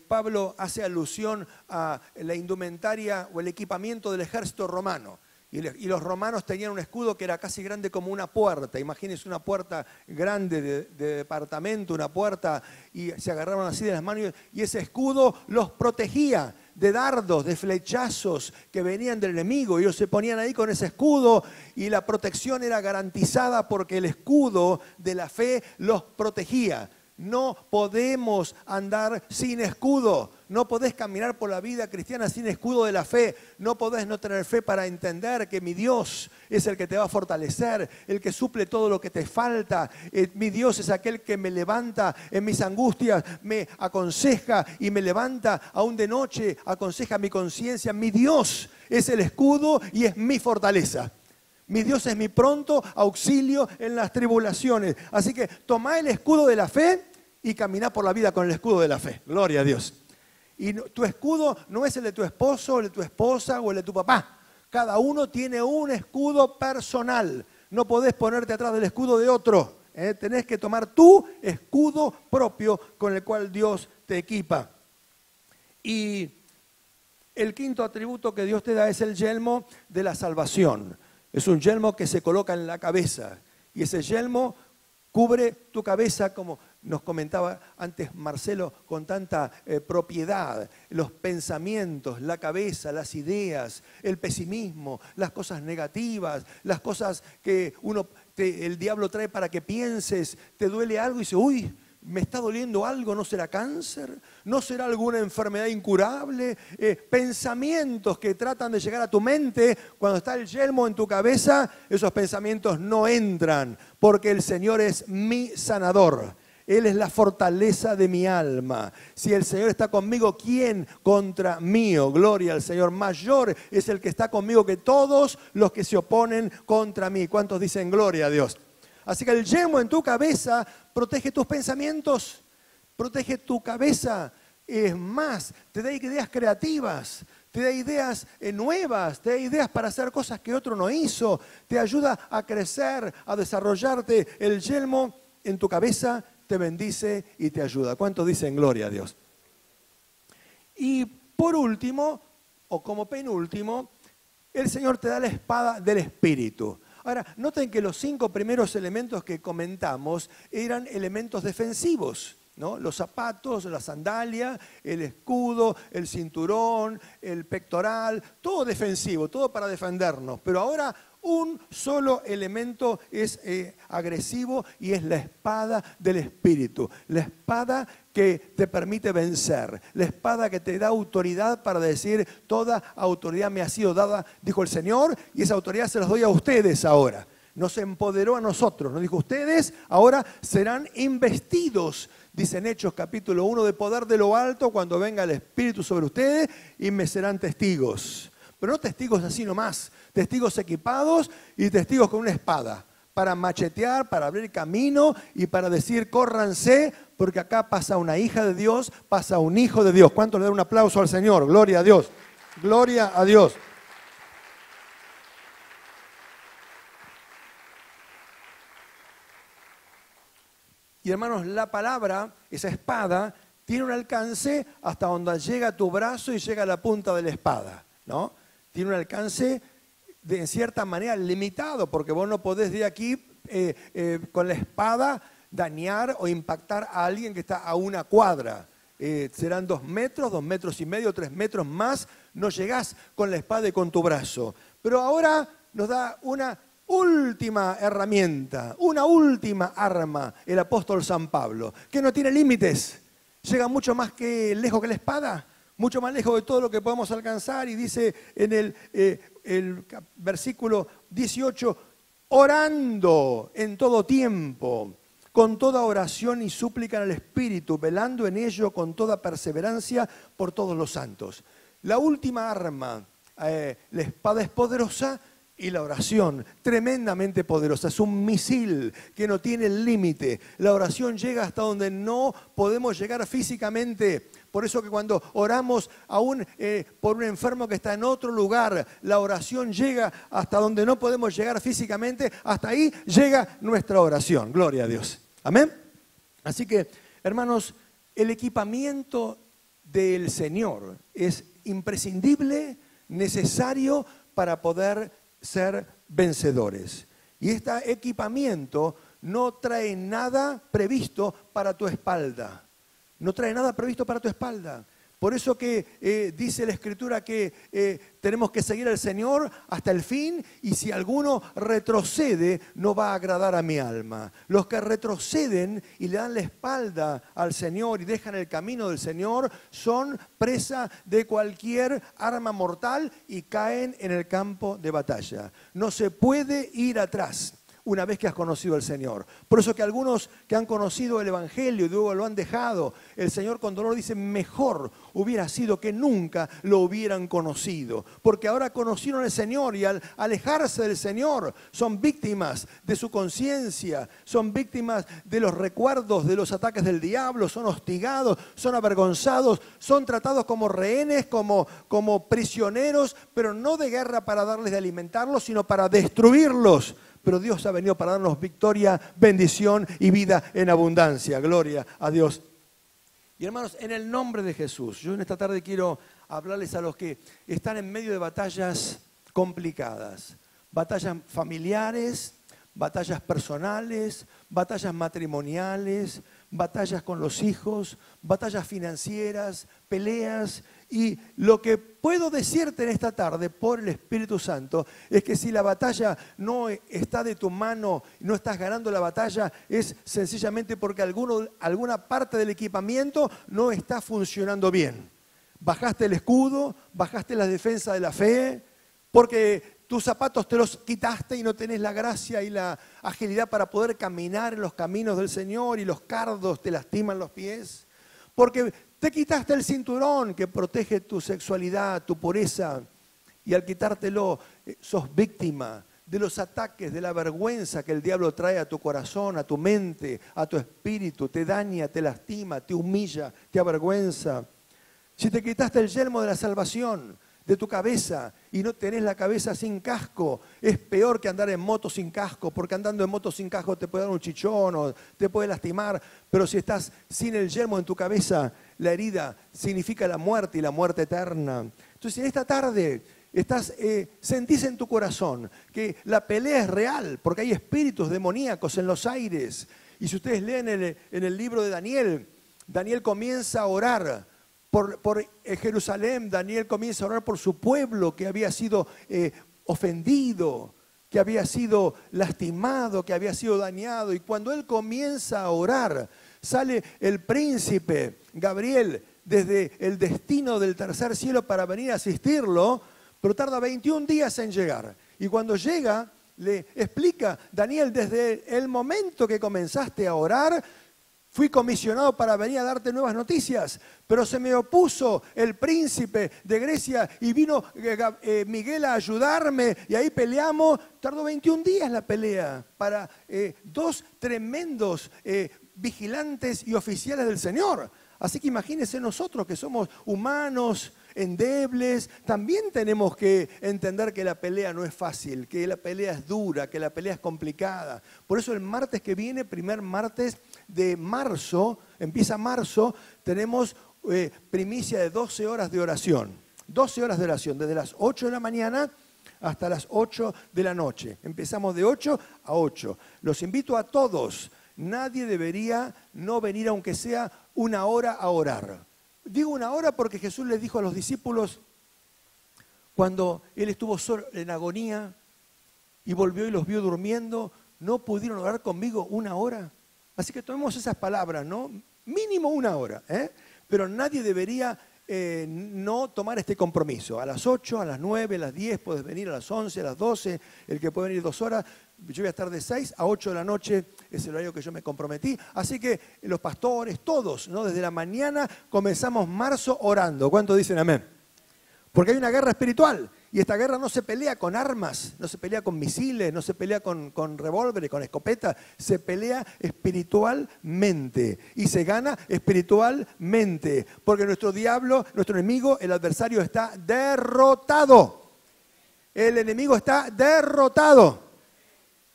Pablo hace alusión a la indumentaria o el equipamiento del ejército romano. Y los romanos tenían un escudo que era casi grande como una puerta. Imagínense una puerta grande de departamento, una puerta, y se agarraban así de las manos. Y ese escudo los protegía de dardos, de flechazos que venían del enemigo. Ellos se ponían ahí con ese escudo y la protección era garantizada porque el escudo de la fe los protegía. No podemos andar sin escudo. No podés caminar por la vida cristiana sin escudo de la fe. No podés no tener fe para entender que mi Dios es el que te va a fortalecer, el que suple todo lo que te falta. Mi Dios es aquel que me levanta en mis angustias, me aconseja y me levanta aún de noche, aconseja mi conciencia. Mi Dios es el escudo y es mi fortaleza. Mi Dios es mi pronto auxilio en las tribulaciones. Así que tomá el escudo de la fe y caminá por la vida con el escudo de la fe. Gloria a Dios. Y tu escudo no es el de tu esposo, el de tu esposa o el de tu papá. Cada uno tiene un escudo personal. No podés ponerte atrás del escudo de otro. Tenés que tomar tu escudo propio con el cual Dios te equipa. Y el quinto atributo que Dios te da es el yelmo de la salvación. Es un yelmo que se coloca en la cabeza y ese yelmo cubre tu cabeza, como nos comentaba antes Marcelo con tanta propiedad. Los pensamientos, la cabeza, las ideas, el pesimismo, las cosas negativas, las cosas que el diablo trae para que pienses. Te duele algo y dices, uy, me está doliendo algo, ¿no será cáncer? ¿No será alguna enfermedad incurable? Pensamientos que tratan de llegar a tu mente, cuando está el yelmo en tu cabeza, esos pensamientos no entran, porque el Señor es mi sanador. Él es la fortaleza de mi alma. Si el Señor está conmigo, ¿quién contra mí? Gloria al Señor. Mayor es el que está conmigo que todos los que se oponen contra mí. ¿Cuántos dicen gloria a Dios? Así que el yelmo en tu cabeza protege tus pensamientos, protege tu cabeza. Es más, te da ideas creativas, te da ideas nuevas, te da ideas para hacer cosas que otro no hizo. Te ayuda a crecer, a desarrollarte. El yelmo en tu cabeza te bendice y te ayuda. ¿Cuántos dicen gloria a Dios? Y por último, o como penúltimo, el Señor te da la espada del Espíritu. Ahora, noten que los 5 primeros elementos que comentamos eran elementos defensivos, ¿no? Los zapatos, la sandalia, el escudo, el cinturón, el pectoral, todo defensivo, todo para defendernos. Pero ahora un solo elemento es agresivo y es la espada del Espíritu. La espada que te permite vencer. La espada que te da autoridad para decir, toda autoridad me ha sido dada, dijo el Señor, y esa autoridad se las doy a ustedes ahora. Nos empoderó a nosotros. Nos dijo, ustedes ahora serán investidos, dice en Hechos capítulo 1, de poder de lo alto cuando venga el Espíritu sobre ustedes y me serán testigos. Pero no testigos así nomás, testigos equipados y testigos con una espada, para machetear, para abrir camino y para decir, córranse, porque acá pasa una hija de Dios, pasa un hijo de Dios. ¿Cuánto le dan un aplauso al Señor? Gloria a Dios, gloria a Dios. Y hermanos, la palabra, esa espada, tiene un alcance hasta donde llega tu brazo y llega a la punta de la espada, ¿no? tiene un alcance en cierta manera limitado, porque vos no podés de aquí con la espada dañar o impactar a alguien que está a una cuadra. Serán 2 metros, 2 metros y medio, 3 metros más, no llegás con la espada y con tu brazo. Pero ahora nos da una última herramienta, una última arma, el apóstol San Pablo, que no tiene límites, llega mucho más lejos que la espada, mucho más lejos de todo lo que podemos alcanzar, y dice en el versículo 18, orando en todo tiempo, con toda oración y súplica en el Espíritu, velando en ello con toda perseverancia por todos los santos. La última arma, la espada es poderosa y la oración, tremendamente poderosa. Es un misil que no tiene límite. La oración llega hasta donde no podemos llegar físicamente. Por eso que cuando oramos aún por un enfermo que está en otro lugar, la oración llega hasta donde no podemos llegar físicamente. Hasta ahí llega nuestra oración. Gloria a Dios. Amén. Así que, hermanos, el equipamiento del Señor es imprescindible, necesario para poder ser vencedores. Y este equipamiento no trae nada previsto para tu espalda. No trae nada previsto para tu espalda. Por eso que dice la Escritura que tenemos que seguir al Señor hasta el fin, y si alguno retrocede, no va a agradar a mi alma. Los que retroceden y le dan la espalda al Señor y dejan el camino del Señor son presa de cualquier arma mortal y caen en el campo de batalla. No se puede ir atrás una vez que has conocido al Señor. Por eso que algunos que han conocido el Evangelio y luego lo han dejado, el Señor con dolor dice, mejor hubiera sido que nunca lo hubieran conocido. Porque ahora conocieron al Señor y al alejarse del Señor son víctimas de su conciencia, son víctimas de los recuerdos de los ataques del diablo, son hostigados, son avergonzados, son tratados como rehenes, como prisioneros, pero no de guerra para darles de alimentarlos, sino para destruirlos. Pero Dios ha venido para darnos victoria, bendición y vida en abundancia. Gloria a Dios. Y hermanos, en el nombre de Jesús, yo en esta tarde quiero hablarles a los que están en medio de batallas complicadas. Batallas familiares, batallas personales, batallas matrimoniales, batallas con los hijos, batallas financieras, peleas. Y lo que puedo decirte en esta tarde por el Espíritu Santo es que si la batalla no está de tu mano, no estás ganando la batalla, es sencillamente porque alguna parte del equipamiento no está funcionando bien. Bajaste el escudo, bajaste la defensa de la fe, porque tus zapatos te los quitaste y no tenés la gracia y la agilidad para poder caminar en los caminos del Señor, y los cardos te lastiman los pies. Porque te quitaste el cinturón que protege tu sexualidad, tu pureza, y al quitártelo sos víctima de los ataques, de la vergüenza que el diablo trae a tu corazón, a tu mente, a tu espíritu. Te daña, te lastima, te humilla, te avergüenza. Si te quitaste el yelmo de la salvación de tu cabeza y no tenés la cabeza sin casco, es peor que andar en moto sin casco, porque andando en moto sin casco te puede dar un chichón o te puede lastimar, pero si estás sin el yelmo en tu cabeza, la herida significa la muerte y la muerte eterna. Entonces, en esta tarde sentís en tu corazón que la pelea es real, porque hay espíritus demoníacos en los aires. Y si ustedes leen en el libro de Daniel, Daniel comienza a orar por Jerusalén. Daniel comienza a orar por su pueblo que había sido ofendido, que había sido lastimado, que había sido dañado. Y cuando él comienza a orar, sale el príncipe Gabriel desde el destino del tercer cielo para venir a asistirlo, pero tarda 21 días en llegar. Y cuando llega, le explica, Daniel, desde el momento que comenzaste a orar, fui comisionado para venir a darte nuevas noticias, pero se me opuso el príncipe de Grecia y vino Miguel a ayudarme y ahí peleamos. Tardó 21 días la pelea para 2 tremendos vigilantes y oficiales del Señor. Así que imagínense nosotros que somos humanos, endebles, también tenemos que entender que la pelea no es fácil, que la pelea es dura, que la pelea es complicada. Por eso el martes que viene, primer martes de marzo, empieza marzo, tenemos primicia de 12 horas de oración. 12 horas de oración, desde las 8 de la mañana hasta las 8 de la noche. Empezamos de 8 a 8. Los invito a todos. Nadie debería no venir aunque sea una hora a orar. Digo una hora porque Jesús les dijo a los discípulos, cuando Él estuvo solo en agonía y volvió y los vio durmiendo, ¿no pudieron orar conmigo una hora? Así que tomemos esas palabras, ¿no? Mínimo una hora, ¿eh? Pero nadie debería no tomar este compromiso. A las 8, a las 9, a las 10, puedes venir a las 11, a las 12, el que puede venir 2 horas. Yo voy a estar de 6 a 8 de la noche, es el horario que yo me comprometí. Así que los pastores, todos, ¿no? Desde la mañana comenzamos marzo orando. ¿Cuántos dicen amén? Porque hay una guerra espiritual. Y esta guerra no se pelea con armas, no se pelea con misiles, no se pelea con revólveres, con escopetas, se pelea espiritualmente y se gana espiritualmente. Porque nuestro diablo, nuestro enemigo, el adversario está derrotado. El enemigo está derrotado.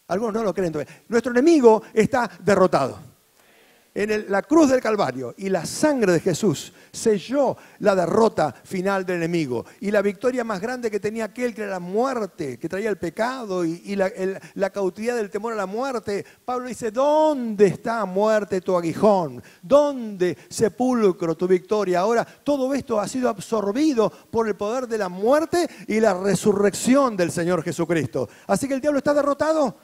Algunos no lo creen todavía. Nuestro enemigo está derrotado. En la cruz del Calvario y la sangre de Jesús selló la derrota final del enemigo. Y la victoria más grande que tenía aquel, que era la muerte, que traía el pecado y la cautividad del temor a la muerte. Pablo dice, ¿dónde está, muerte, tu aguijón? ¿Dónde, sepulcro, tu victoria? Ahora todo esto ha sido absorbido por el poder de la muerte y la resurrección del Señor Jesucristo. Así que el diablo está derrotado.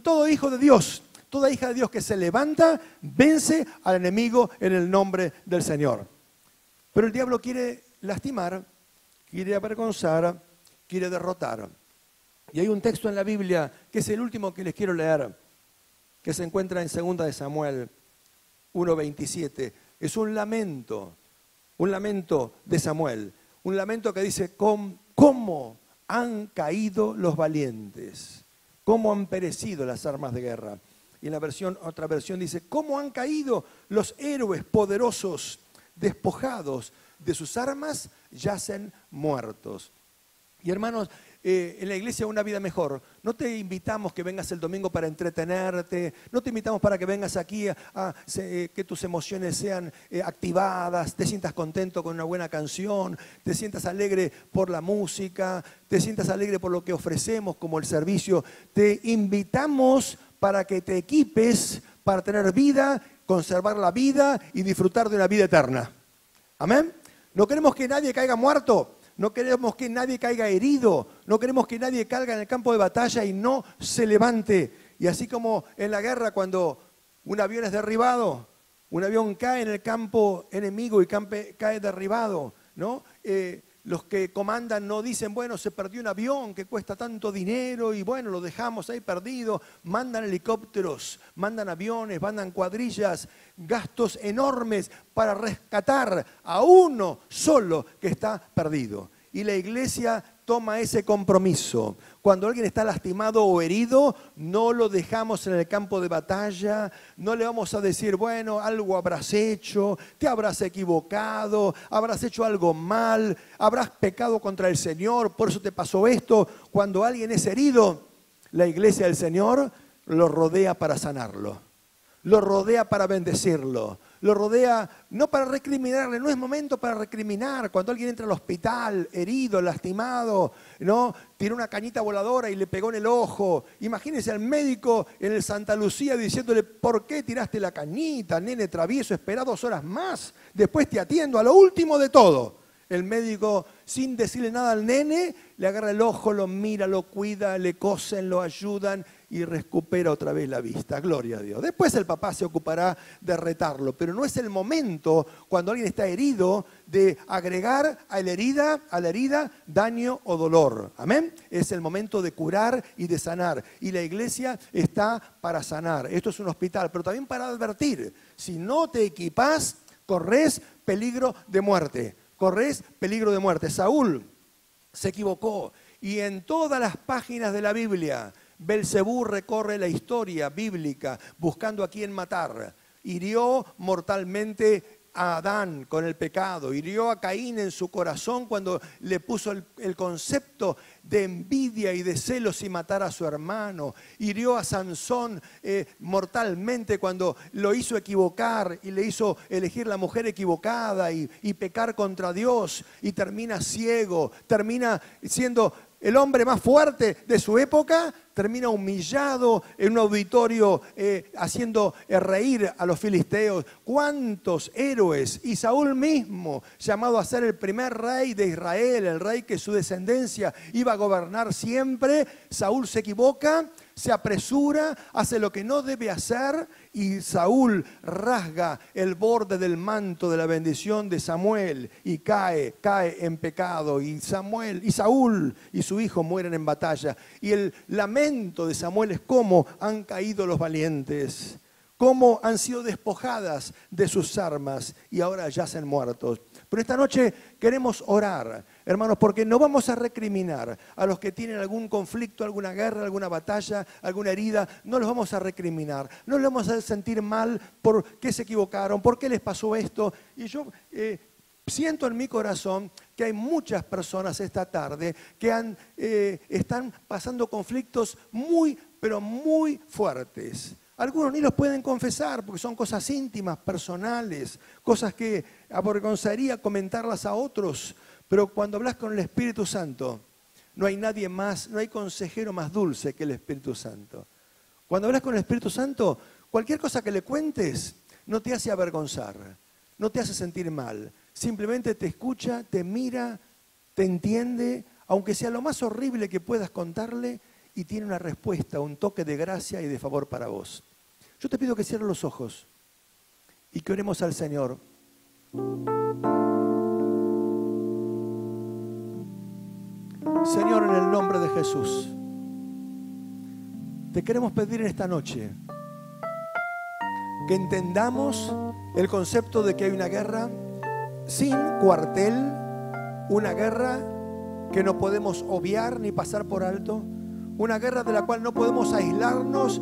Todo hijo de Dios, toda hija de Dios que se levanta, vence al enemigo en el nombre del Señor. Pero el diablo quiere lastimar, quiere avergonzar, quiere derrotar. Y hay un texto en la Biblia, que es el último que les quiero leer, que se encuentra en 2 de Samuel 1:27. Es un lamento de Samuel. Un lamento que dice, ¿cómo han caído los valientes? ¿Cómo han perecido las armas de guerra? Y en otra versión dice, ¿cómo han caído los héroes poderosos, despojados de sus armas, yacen muertos? Y hermanos, en la iglesia Una Vida Mejor, no te invitamos que vengas el domingo para entretenerte, no te invitamos para que vengas aquí que tus emociones sean activadas, te sientas contento con una buena canción, te sientas alegre por la música, te sientas alegre por lo que ofrecemos como el servicio. Te invitamos para que te equipes para tener vida, conservar la vida y disfrutar de una vida eterna. ¿Amén? No queremos que nadie caiga muerto. No queremos que nadie caiga herido, no queremos que nadie caiga en el campo de batalla y no se levante. Y así como en la guerra, cuando un avión es derribado, un avión cae en el campo enemigo y cae derribado, ¿no? Los que comandan no dicen, bueno, se perdió un avión que cuesta tanto dinero y bueno, lo dejamos ahí perdido. Mandan helicópteros, mandan aviones, mandan cuadrillas, gastos enormes para rescatar a uno solo que está perdido. Y la iglesia toma ese compromiso. Cuando alguien está lastimado o herido, no lo dejamos en el campo de batalla, no le vamos a decir, bueno, algo habrás hecho, te habrás equivocado, habrás hecho algo mal, habrás pecado contra el Señor, por eso te pasó esto. Cuando alguien es herido, la iglesia del Señor lo rodea para sanarlo, lo rodea para bendecirlo, lo rodea no para recriminarle, no es momento para recriminar. Cuando alguien entra al hospital herido, lastimado, ¿no? Tiene una cañita voladora y le pegó en el ojo. Imagínense al médico en el Santa Lucía diciéndole, ¿por qué tiraste la cañita, nene travieso? Espera 2 horas más, después te atiendo. A lo último de todo, el médico, sin decirle nada al nene, le agarra el ojo, lo mira, lo cuida, le cosen, lo ayudan y recupera otra vez la vista. Gloria a Dios. Después el papá se ocupará de retarlo, pero no es el momento, cuando alguien está herido, de agregar a la herida daño o dolor. Amén. Es el momento de curar y de sanar. Y la iglesia está para sanar. Esto es un hospital, pero también para advertir. Si no te equipás, corres peligro de muerte. Corres peligro de muerte. Saúl se equivocó y en todas las páginas de la Biblia Belcebú recorre la historia bíblica buscando a quién matar. Hirió mortalmente a Adán con el pecado, hirió a Caín en su corazón cuando le puso el concepto de envidia y de celos y matar a su hermano, hirió a Sansón mortalmente cuando lo hizo equivocar y le hizo elegir la mujer equivocada y pecar contra Dios, y termina ciego, termina siendo el hombre más fuerte de su época, termina humillado en un auditorio haciendo reír a los filisteos. ¿Cuántos héroes? Y Saúl mismo, llamado a ser el primer rey de Israel, el rey que su descendencia iba a gobernar siempre, Saúl se equivoca, se apresura, hace lo que no debe hacer, y Saúl rasga el borde del manto de la bendición de Samuel y cae en pecado, y Saúl y su hijo mueren en batalla. Y el lamento de Samuel es cómo han caído los valientes, cómo han sido despojadas de sus armas y ahora yacen muertos. Pero esta noche queremos orar, hermanos, porque no vamos a recriminar a los que tienen algún conflicto, alguna guerra, alguna batalla, alguna herida. No los vamos a recriminar, no los vamos a hacer sentir mal por qué se equivocaron, por qué les pasó esto. Y yo siento en mi corazón que hay muchas personas esta tarde que están pasando conflictos muy, pero muy fuertes. Algunos ni los pueden confesar porque son cosas íntimas, personales, cosas que avergonzaría comentarlas a otros. Pero cuando hablas con el Espíritu Santo, no hay nadie más, no hay consejero más dulce que el Espíritu Santo. Cuando hablas con el Espíritu Santo, cualquier cosa que le cuentes no te hace avergonzar, no te hace sentir mal. Simplemente te escucha, te mira, te entiende, aunque sea lo más horrible que puedas contarle, y tiene una respuesta, un toque de gracia y de favor para vos. Yo te pido que cierres los ojos y que oremos al Señor. Señor, en el nombre de Jesús, te queremos pedir en esta noche que entendamos el concepto de que hay una guerra sin cuartel, una guerra que no podemos obviar ni pasar por alto, una guerra de la cual no podemos aislarnos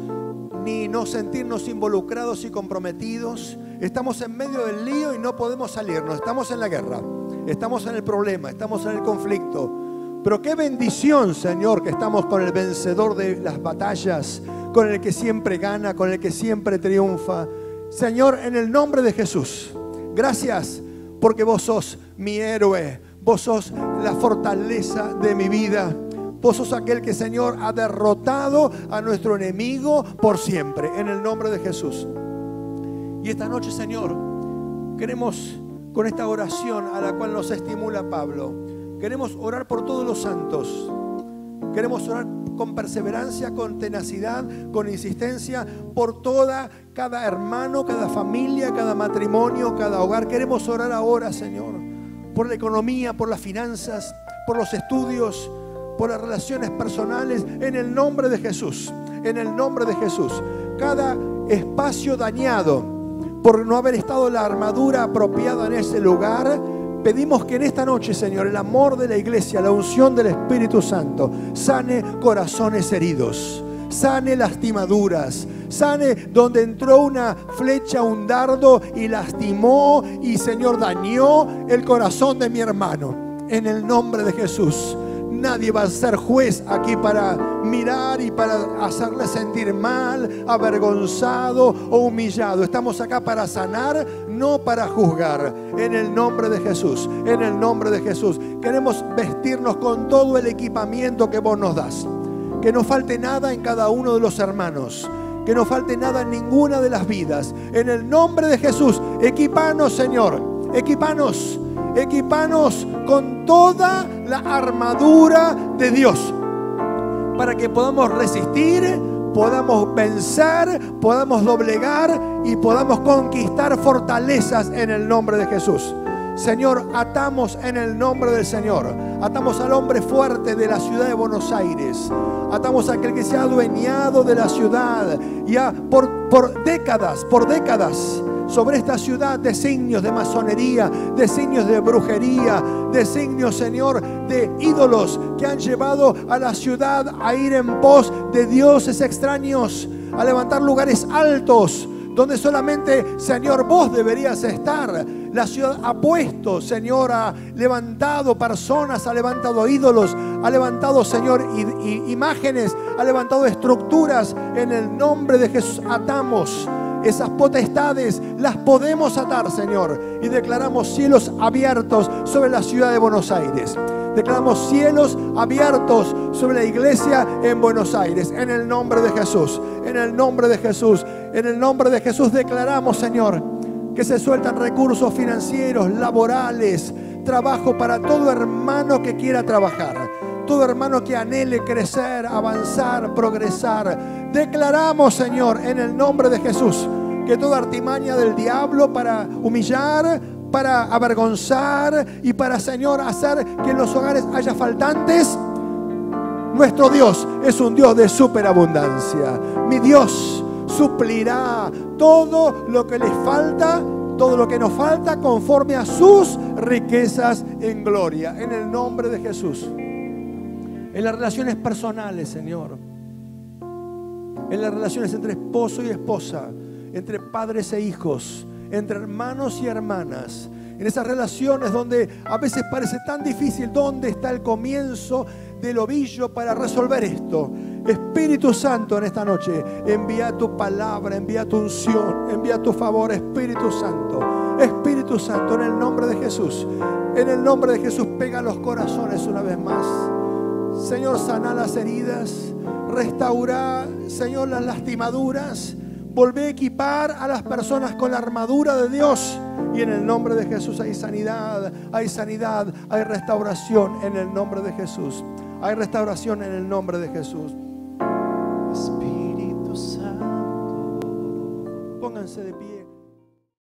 ni no sentirnos involucrados y comprometidos. Estamos en medio del lío y no podemos salirnos. Estamos en la guerra, estamos en el problema, estamos en el conflicto. Pero qué bendición, Señor, que estamos con el vencedor de las batallas, con el que siempre gana, con el que siempre triunfa. Señor, en el nombre de Jesús, gracias porque vos sos mi héroe, vos sos la fortaleza de mi vida. Vos sos aquel que, Señor, ha derrotado a nuestro enemigo por siempre, en el nombre de Jesús. Y esta noche, Señor, queremos, con esta oración a la cual nos estimula Pablo, queremos orar por todos los santos. Queremos orar con perseverancia, con tenacidad, con insistencia, por cada hermano, cada familia, cada matrimonio, cada hogar. Queremos orar ahora, Señor, por la economía, por las finanzas, por los estudios, por las relaciones personales, en el nombre de Jesús, en el nombre de Jesús. Cada espacio dañado por no haber estado la armadura apropiada en ese lugar, pedimos que en esta noche, Señor, el amor de la iglesia, la unción del Espíritu Santo, sane corazones heridos, sane lastimaduras, sane donde entró una flecha, un dardo y lastimó y, Señor, dañó el corazón de mi hermano. En el nombre de Jesús. Nadie va a ser juez aquí para mirar y para hacerle sentir mal, avergonzado o humillado. Estamos acá para sanar, no para juzgar. En el nombre de Jesús, en el nombre de Jesús. Queremos vestirnos con todo el equipamiento que vos nos das. Que no falte nada en cada uno de los hermanos. Que no falte nada en ninguna de las vidas. En el nombre de Jesús, equipanos, Señor. Equipanos con toda la armadura de Dios para que podamos resistir, podamos vencer, podamos doblegar y podamos conquistar fortalezas en el nombre de Jesús. Señor, atamos en el nombre del Señor, atamos al hombre fuerte de la ciudad de Buenos Aires, atamos a aquel que se ha adueñado de la ciudad ya por décadas, sobre esta ciudad, designios de masonería, designios de brujería, designios, Señor, de ídolos que han llevado a la ciudad a ir en pos de dioses extraños, a levantar lugares altos donde solamente, Señor, vos deberías estar. La ciudad ha puesto, Señor, ha levantado personas, ha levantado ídolos, ha levantado, Señor, imágenes, ha levantado estructuras. En el nombre de Jesús atamos esas potestades, las podemos atar, Señor, y declaramos cielos abiertos sobre la ciudad de Buenos Aires. Declaramos cielos abiertos sobre la iglesia en Buenos Aires, en el nombre de Jesús, en el nombre de Jesús, en el nombre de Jesús declaramos, Señor, que se sueltan recursos financieros, laborales, trabajo para todo hermano que quiera trabajar, todo hermano que anhele crecer, avanzar, progresar. Declaramos, Señor, en el nombre de Jesús, que toda artimaña del diablo para humillar, para avergonzar y para, Señor, hacer que en los hogares haya faltantes, nuestro Dios es un Dios de superabundancia. Mi Dios suplirá todo lo que les falta, todo lo que nos falta, conforme a sus riquezas en gloria, en el nombre de Jesús. En las relaciones personales, Señor, en las relaciones entre esposo y esposa, entre padres e hijos, entre hermanos y hermanas, en esas relaciones donde a veces parece tan difícil, ¿dónde está el comienzo del ovillo para resolver esto? Espíritu Santo, en esta noche, envía tu palabra, envía tu unción, envía tu favor, Espíritu Santo. Espíritu Santo, en el nombre de Jesús, en el nombre de Jesús, pega los corazones una vez más. Señor, sana las heridas, restaura, Señor, las lastimaduras. Volvé a equipar a las personas con la armadura de Dios. Y en el nombre de Jesús hay sanidad, hay restauración en el nombre de Jesús. Hay restauración en el nombre de Jesús. Espíritu Santo. Pónganse de pie.